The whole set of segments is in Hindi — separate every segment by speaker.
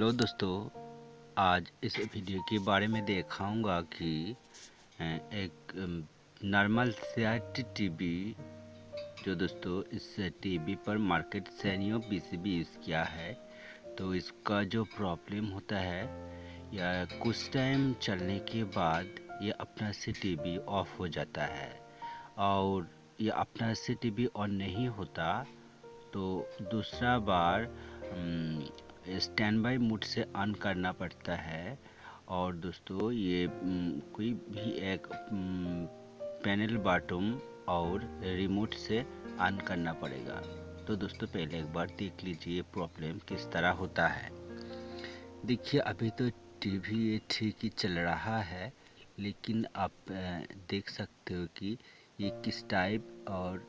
Speaker 1: हेलो दोस्तों, आज इस वीडियो के बारे में दिखाऊंगा कि एक नॉर्मल CRT टीवी जो दोस्तों इस टीवी पर मार्केट सैनियो PCB यूज़ किया है, तो इसका जो प्रॉब्लम होता है या कुछ टाइम चलने के बाद ये अपना से टीवी ऑफ हो जाता है और ये अपना से टीवी ऑन नहीं होता तो दूसरा बार स्टैंड बाई मोड से ऑन करना पड़ता है। और दोस्तों ये कोई भी एक पैनल बटन और रिमोट से ऑन करना पड़ेगा। तो दोस्तों पहले एक बार देख लीजिए प्रॉब्लम किस तरह होता है। देखिए अभी तो टीवी ये ठीक ही चल रहा है, लेकिन आप देख सकते हो कि ये किस टाइप और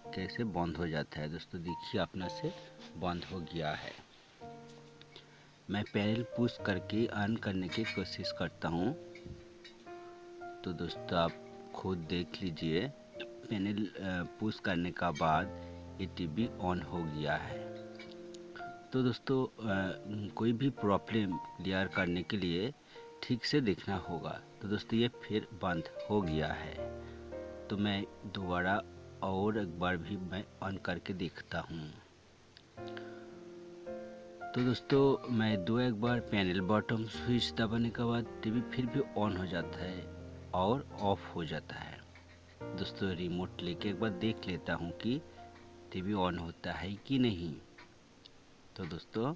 Speaker 1: कैसे बंद हो जाता है। दोस्तों देखिए अपना से बंद हो गया है। मैं पैनल पुश करके ऑन करने की कोशिश करता हूँ, तो दोस्तों आप खुद देख लीजिए पैनल पुश करने का बाद ये टीवी ऑन हो गया है। तो दोस्तों कोई भी प्रॉब्लम क्लियर करने के लिए ठीक से देखना होगा। तो दोस्तों ये फिर बंद हो गया है, तो मैं दोबारा और एक बार भी मैं ऑन करके देखता हूँ। तो दोस्तों मैं एक बार पैनल बॉटम स्विच दबाने के बाद टीवी फिर भी ऑन हो जाता है और ऑफ हो जाता है। दोस्तों रिमोट लेके एक बार देख लेता हूँ कि टीवी ऑन होता है कि नहीं। तो दोस्तों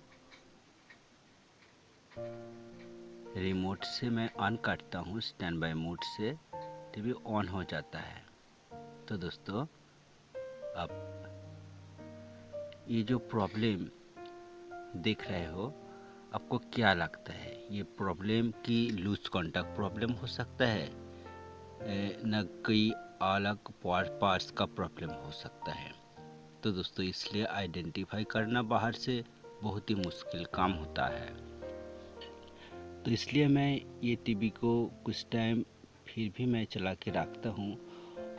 Speaker 1: रिमोट से मैं ऑन करता हूँ, स्टैंड बाय मोड से टीवी ऑन हो जाता है। तो दोस्तों अब ये जो प्रॉब्लम देख रहे हो, आपको क्या लगता है ये प्रॉब्लम की लूज कॉन्टैक्ट प्रॉब्लम हो सकता है न कोई अलग पार्ट्स का प्रॉब्लम हो सकता है। तो दोस्तों इसलिए आइडेंटिफाई करना बाहर से बहुत ही मुश्किल काम होता है। तो इसलिए मैं ये टीवी को कुछ टाइम फिर भी मैं चला के रखता हूँ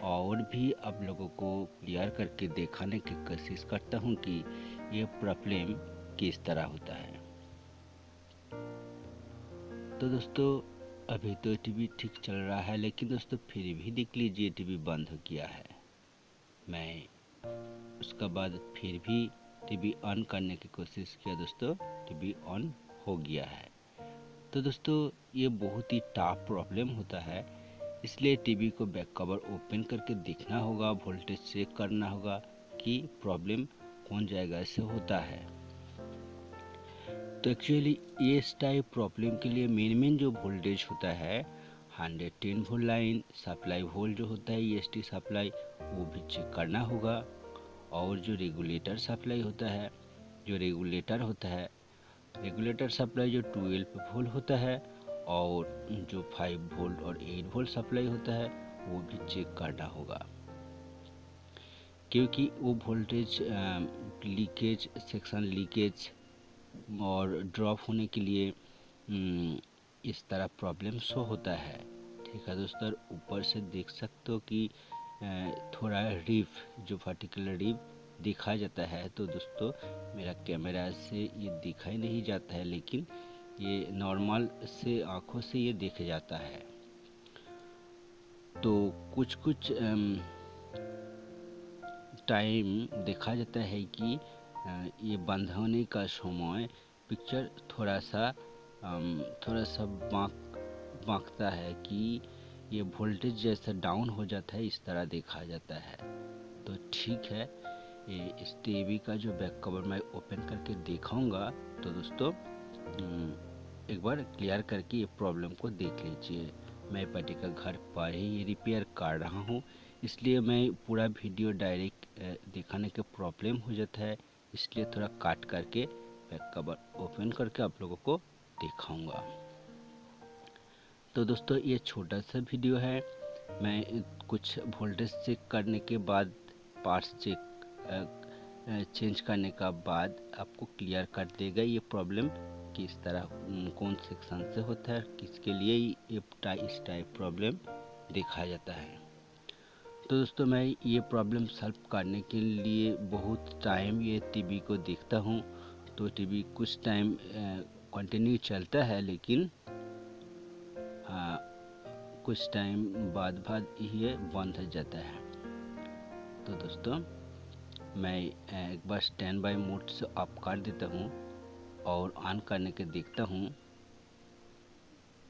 Speaker 1: और भी आप लोगों को क्लियर करके दिखाने की कोशिश करता हूँ कि ये प्रॉब्लम किस तरह होता है। तो दोस्तों अभी तो टीवी ठीक चल रहा है, लेकिन दोस्तों फिर भी देख लीजिए टीवी बंद हो गया है। मैं उसके बाद फिर भी टीवी ऑन करने की कोशिश किया, दोस्तों टीवी ऑन हो गया है। तो दोस्तों ये बहुत ही टफ प्रॉब्लम होता है, इसलिए टीवी को बैक कवर ओपन करके देखना होगा, वोल्टेज चेक करना होगा कि प्रॉब्लम कौन जगह से होता है। तो एक्चुअली इस टाइप प्रॉब्लम के लिए मेन जो वोल्टेज होता है 110 वोल्ट लाइन सप्लाई वोल्ट जो होता है EST सप्लाई वो भी चेक करना होगा। और जो रेगुलेटर सप्लाई होता है, रेगुलेटर सप्लाई जो 12 वोल्ट होता है और जो 5 वोल्ट और 8 वोल्ट सप्लाई होता है वो भी चेक करना होगा, क्योंकि वो वोल्टेज लीकेज सेक्शन लीकेज और ड्रॉप होने के लिए इस तरह प्रॉब्लम शो होता है। ठीक है दोस्तों, ऊपर से देख सकते हो कि थोड़ा रिफ जो पर्टिकुलर रिफ दिखा जाता है। तो दोस्तों मेरा कैमरा से ये दिखाई नहीं जाता है, लेकिन ये नॉर्मल से आँखों से ये देख जाता है। तो कुछ टाइम देखा जाता है कि ये बंद होने का समय पिक्चर थोड़ा सा बाँकता है कि ये वोल्टेज जैसा डाउन हो जाता है, इस तरह देखा जाता है। तो ठीक है, ये इस टीवी का जो बैक कवर मैं ओपन करके दिखाऊंगा। तो दोस्तों एक बार क्लियर करके ये प्रॉब्लम को देख लीजिए। मैं पर्टिकुलर घर पर ही ये रिपेयर कर रहा हूँ, इसलिए मैं पूरा वीडियो डायरेक्ट दिखाने के प्रॉब्लम हो जाता है, इसलिए थोड़ा काट करके बैक कवर ओपन करके आप लोगों को दिखाऊंगा। तो दोस्तों ये छोटा सा वीडियो है, मैं कुछ वोल्टेज चेक करने के बाद पार्ट्स चेंज करने का बाद आपको क्लियर कर देगा ये प्रॉब्लम किस तरह कौन सेक्शन से होता है, किसके लिए इस टाइप प्रॉब्लम देखा जाता है। तो दोस्तों मैं ये प्रॉब्लम सॉल्व करने के लिए बहुत टाइम ये टीवी को देखता हूँ। तो टीवी कुछ टाइम कंटिन्यू चलता है, लेकिन कुछ टाइम बाद ये बंद हो जाता है। तो दोस्तों मैं एक बार स्टैंड बाय मोड से ऑफ कर देता हूँ और ऑन करने के देखता हूँ।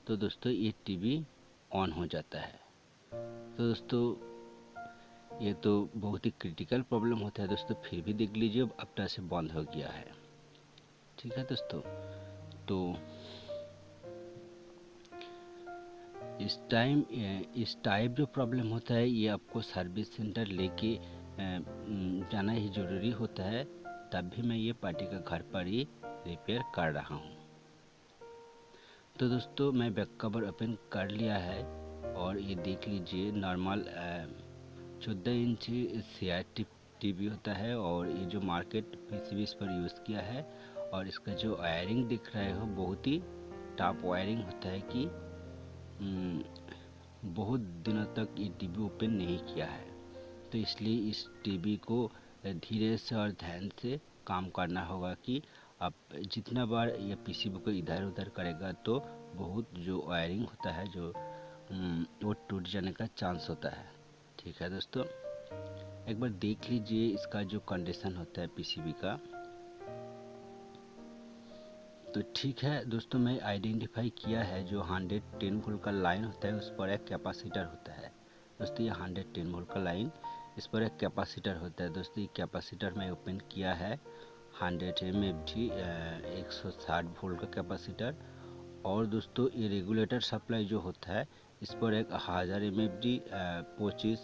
Speaker 1: तो दोस्तों ये टीवी ऑन हो जाता है। तो दोस्तों ये तो बहुत ही क्रिटिकल प्रॉब्लम होता है दोस्तों, फिर भी देख लीजिए अब अपना से बंद हो गया है। ठीक है दोस्तों, तो इस टाइप जो प्रॉब्लम होता है ये आपको सर्विस सेंटर लेके जाना ही ज़रूरी होता है। तब भी मैं ये पार्टी का घर पर ही रिपेयर कर रहा हूँ। तो दोस्तों मैं बैक कवर ओपन कर लिया है और ये देख लीजिए नॉर्मल 14 इंच CRT टीवी होता है और ये जो मार्केट PCB इस पर यूज़ किया है। और इसका जो वायरिंग दिख रहा है वो बहुत ही टॉप वायरिंग होता है कि बहुत दिनों तक ये टीवी ओपन नहीं किया है। तो इसलिए इस टीवी को धीरे से और ध्यान से काम करना होगा कि आप जितना बार ये PCB को इधर उधर करेगा तो बहुत जो वायरिंग होता है जो वो टूट जाने का चांस होता है। ठीक है दोस्तों, एक बार देख लीजिए इसका जो कंडीशन होता है PCB का। तो ठीक है दोस्तों, मैं आइडेंटिफाई किया है जो 110 वोल्ट का लाइन होता है उस पर एक कैपेसिटर होता है। दोस्तों ये 110 वोल्ट का लाइन, इस पर एक कैपेसिटर होता है। दोस्तों ये कैपेसिटर मैं ओपन किया है 100 mFG 160 वोल्ट का कैपेसिटर। और दोस्तों ये रेगुलेटर सप्लाई जो होता है इस पर एक 1000 mFG 25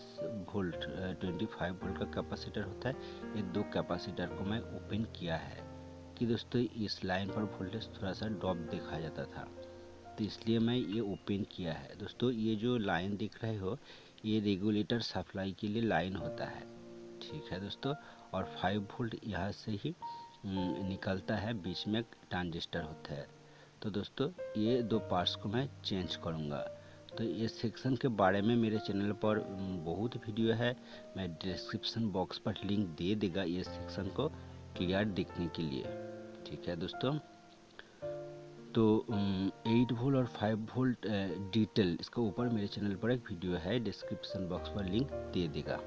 Speaker 1: वोल्ट 25 वोल्ट का कैपेसिटर होता है। ये दो कैपेसिटर को मैं ओपन किया है कि दोस्तों इस लाइन पर वोल्टेज थोड़ा सा ड्रॉप देखा जाता था, तो इसलिए मैं ये ओपन किया है। दोस्तों ये जो लाइन दिख रहे हो ये रेगुलेटर सप्लाई के लिए लाइन होता है। ठीक है दोस्तों, और 5 वोल्ट यहाँ से ही निकलता है, बीच में ट्रांजिस्टर होता है। तो दोस्तों ये दो पार्ट्स को मैं चेंज करूँगा। तो ये सेक्शन के बारे में मेरे चैनल पर बहुत वीडियो है, मैं डिस्क्रिप्शन बॉक्स पर लिंक दे देगा ये सेक्शन को क्लियर देखने के लिए। ठीक है दोस्तों, तो 8 वोल्ट और 5 वोल्ट डिटेल इसका ऊपर मेरे चैनल पर एक वीडियो है, डिस्क्रिप्शन बॉक्स पर लिंक दे देगा।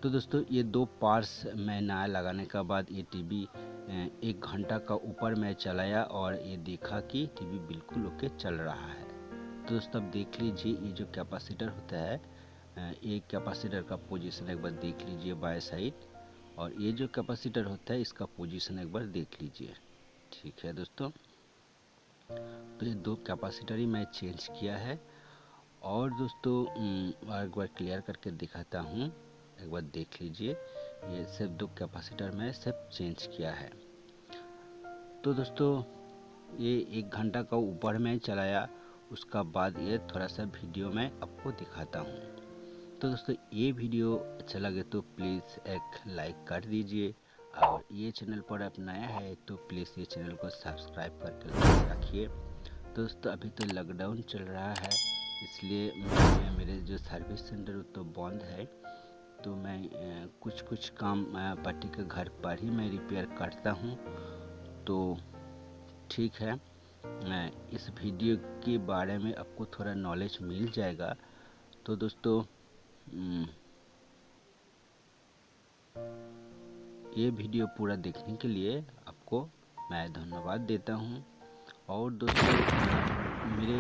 Speaker 1: तो दोस्तों ये दो पार्ट्स मैं नया लगाने के बाद ये टीवी 1 घंटा का ऊपर मैं चलाया और ये देखा कि टीवी बिल्कुल ओके चल रहा है। तो दोस्तों अब देख लीजिए ये जो कैपेसिटर होता है, एक कैपेसिटर का पोजीशन एक बार देख लीजिए बाएं साइड, और ये जो कैपेसिटर होता है इसका पोजीशन एक बार देख लीजिए। ठीक है दोस्तों, तो ये दो कैपेसिटर ही मैं चेंज किया है। और दोस्तों एक बार क्लियर करके दिखाता हूँ, एक बार देख लीजिए ये सिर्फ दो कैपेसिटर मैं सिर्फ चेंज किया है। तो दोस्तों ये 1 घंटा का ऊपर मैं चलाया, उसका बाद ये थोड़ा सा वीडियो मैं आपको दिखाता हूँ। तो दोस्तों ये वीडियो अच्छा लगे तो प्लीज़ एक लाइक कर दीजिए, और ये चैनल पर आप नया है तो प्लीज़ ये चैनल को सब्सक्राइब करके रखिए। दोस्तों अभी तो लॉकडाउन चल रहा है, इसलिए मेरे जो सर्विस सेंटर तो बंद है, तो मैं कुछ काम पार्टी के घर पर ही मैं रिपेयर करता हूँ। तो ठीक है, इस वीडियो के बारे में आपको थोड़ा नॉलेज मिल जाएगा। तो दोस्तों ये वीडियो पूरा देखने के लिए आपको मैं धन्यवाद देता हूँ। और दोस्तों मेरे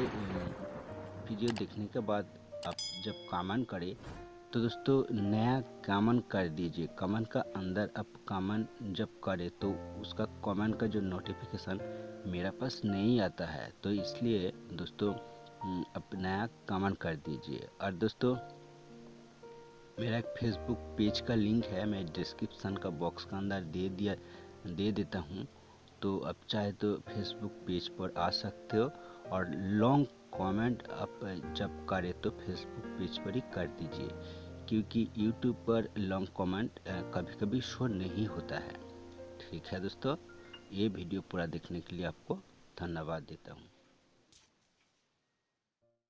Speaker 1: वीडियो देखने के बाद आप जब कमेंट करें तो दोस्तों नया कमेंट कर दीजिए। कमेंट का अंदर आप कमेंट जब करें तो उसका कमेंट का जो नोटिफिकेशन मेरा पास नहीं आता है, तो इसलिए दोस्तों आप नया कमेंट कर दीजिए। और दोस्तों मेरा एक फेसबुक पेज का लिंक है, मैं डिस्क्रिप्शन का बॉक्स का अंदर दे देता हूँ। तो आप चाहे तो फेसबुक पेज पर आ सकते हो, और लॉन्ग कमेंट आप जब करें तो फेसबुक पेज पर ही कर दीजिए, क्योंकि यूट्यूब पर लॉन्ग कमेंट कभी कभी शो नहीं होता है। ठीक है दोस्तों, ये वीडियो पूरा देखने के लिए आपको धन्यवाद देता हूँ।